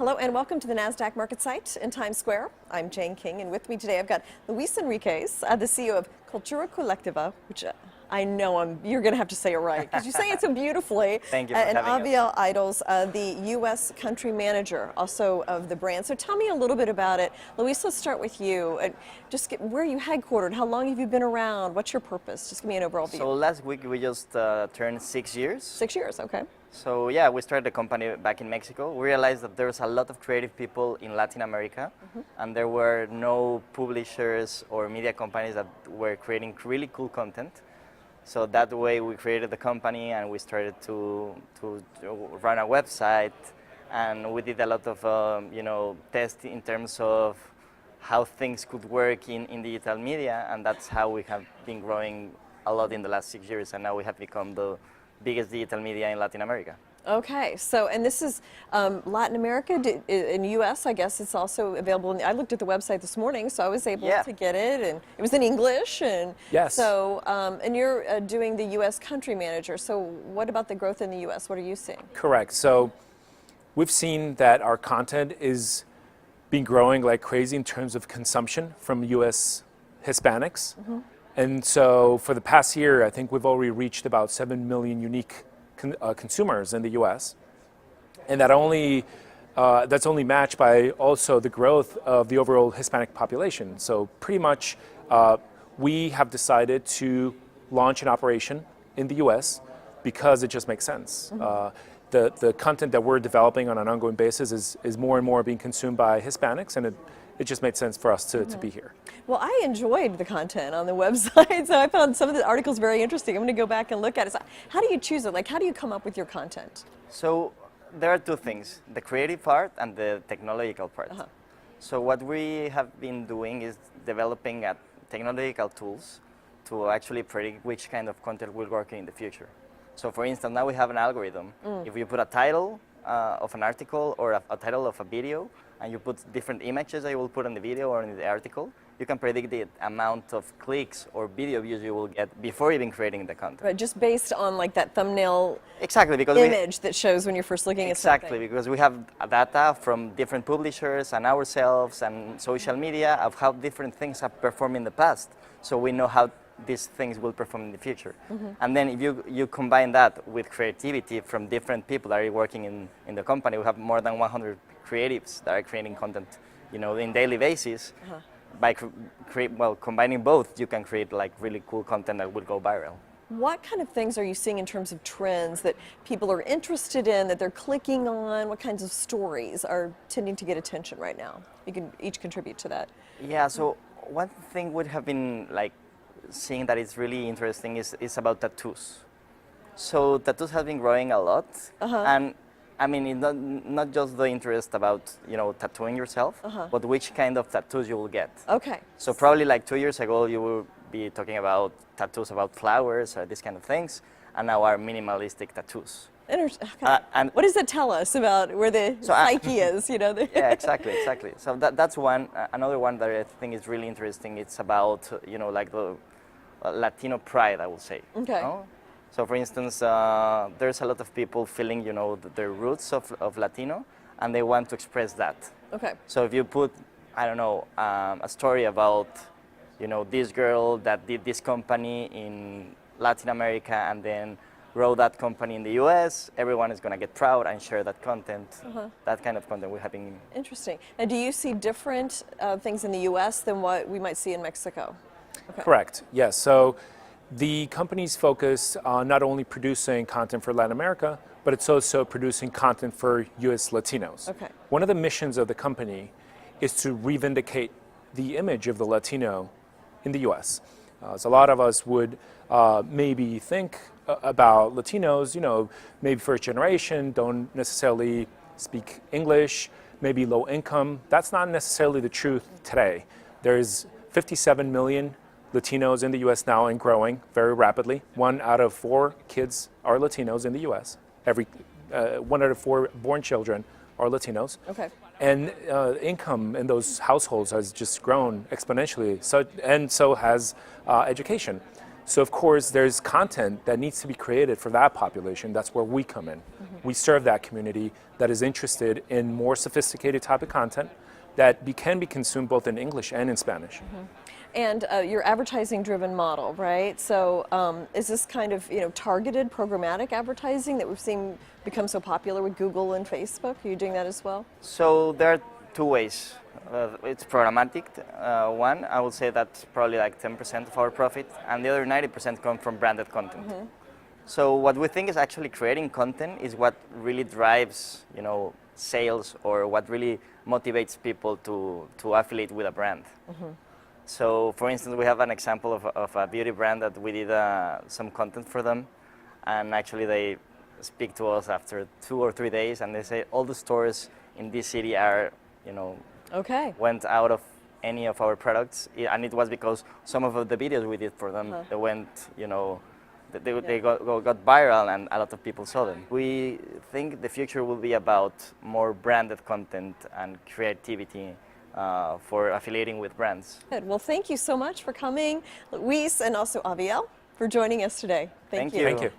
Hello and welcome to the Nasdaq Market Site in Times Square. I'm Jane King, and with me today I've got Luis Enriques, the CEO of Cultura Colectiva, which I know you're going to have to say it right because you say it so beautifully. Thank you for and having Aviel Eidels, the U.S. country manager, also of the brand. So tell me a little bit about it. Luis, let's start with you. And just where are you headquartered? How long have you been around? What's your purpose? Just give me an overall view. So last week we just turned 6 years. 6 years, okay. So yeah, we started the company back in Mexico. We realized that there was a lot of creative people in Latin America, and there were no publishers or media companies that were creating really cool content. So that way we created the company and we started to run a website, and we did a lot of tests in terms of how things could work in digital media, and that's how we have been growing a lot in the last 6 years, and now we have become the biggest digital media in Latin America. Okay, so, and this is Latin America, in U.S., I guess it's also available. I looked at the website this morning, so I was able to get it, and it was in English. And yes. So, and you're doing the U.S. country manager, so what about the growth in the U.S.? What are you seeing? Correct. So we've seen that our content is been growing like crazy in terms of consumption from U.S. Hispanics. And so for the past year, I think we've already reached about 7 million unique consumers in the U.S. And that that's only matched by also the growth of the overall Hispanic population. So pretty much we have decided to launch an operation in the U.S. because it just makes sense. The content that we're developing on an ongoing basis is more and more being consumed by Hispanics, and it just made sense for us to be here. Well, I enjoyed the content on the website, so I found some of the articles very interesting. I'm going to go back and look at it. So how do you choose it? Like, how do you come up with your content? So there are two things, the creative part and the technological part. So what we have been doing is developing technological tools to actually predict which kind of content will work in the future. So for instance, now we have an algorithm. If you put a title of an article or a title of a video, and you put different images that you will put in the video or in the article, you can predict the amount of clicks or video views you will get before even creating the content. Right, just based on like that thumbnail because image that shows when you're first looking at something. Exactly, because we have data from different publishers and ourselves and social media of how different things have performed in the past. So we know how these things will perform in the future. And then if you combine that with creativity from different people that are working in the company, we have more than 100 creatives that are creating content, in daily basis. By combining both, you can create like really cool content that will go viral. What kind of things are you seeing in terms of trends that people are interested in, that they're clicking on? What kinds of stories are tending to get attention right now? You can each contribute to that. Yeah, so one thing we have been seeing that is really interesting is about tattoos. So tattoos have been growing a lot, and I mean, it's not just the interest about tattooing yourself, but which kind of tattoos you will get. Okay. So probably like 2 years ago, you will be talking about tattoos about flowers or these kind of things, and now are minimalistic tattoos. Okay. And what does that tell us about where the psyche is? Yeah, exactly. So that's one. Another one that I think is really interesting. It's about like the Latino pride, I would say. Okay. So for instance, there's a lot of people feeling, the roots of Latino, and they want to express that. Okay. So if you put, I don't know, a story about, this girl that did this company in Latin America and then grow that company in the U.S., everyone is going to get proud and share that content. That kind of content we have been. Interesting. And do you see different things in the U.S. than what we might see in Mexico? Okay. Correct. Yes. So the company's focused on not only producing content for Latin America, but it's also producing content for U.S. Latinos. Okay. One of the missions of the company is to revindicate the image of the Latino in the U.S. So a lot of us would maybe think about Latinos, maybe first generation, don't necessarily speak English, maybe low income. That's not necessarily the truth today. There's 57 million Latinos in the U.S. now and growing very rapidly. 1 out of 4 kids are Latinos in the U.S. 1 out of 4 born children are Latinos. Okay. And income in those households has just grown exponentially. So has education. So of course, there's content that needs to be created for that population. That's where we come in. We serve that community that is interested in more sophisticated type of content that can be consumed both in English and in Spanish. And your advertising-driven model, right? So is this kind of targeted programmatic advertising that we've seen become so popular with Google and Facebook? Are you doing that as well? So there are two ways. It's programmatic. One, I would say that's probably like 10% of our profit, and the other 90% come from branded content. So what we think is actually creating content is what really drives, sales, or what really motivates people to affiliate with a brand. So, for instance, we have an example of a beauty brand that we did some content for them, and actually they speak to us after 2 or 3 days, and they say all the stores in this city are, went out of any of our products, and it was because some of the videos we did for them, they went, they got viral, and a lot of people saw them. We think the future will be about more branded content and creativity for affiliating with brands. Good. Well, thank you so much for coming, Luis, and also Aviel, for joining us today. Thank you. Thank you.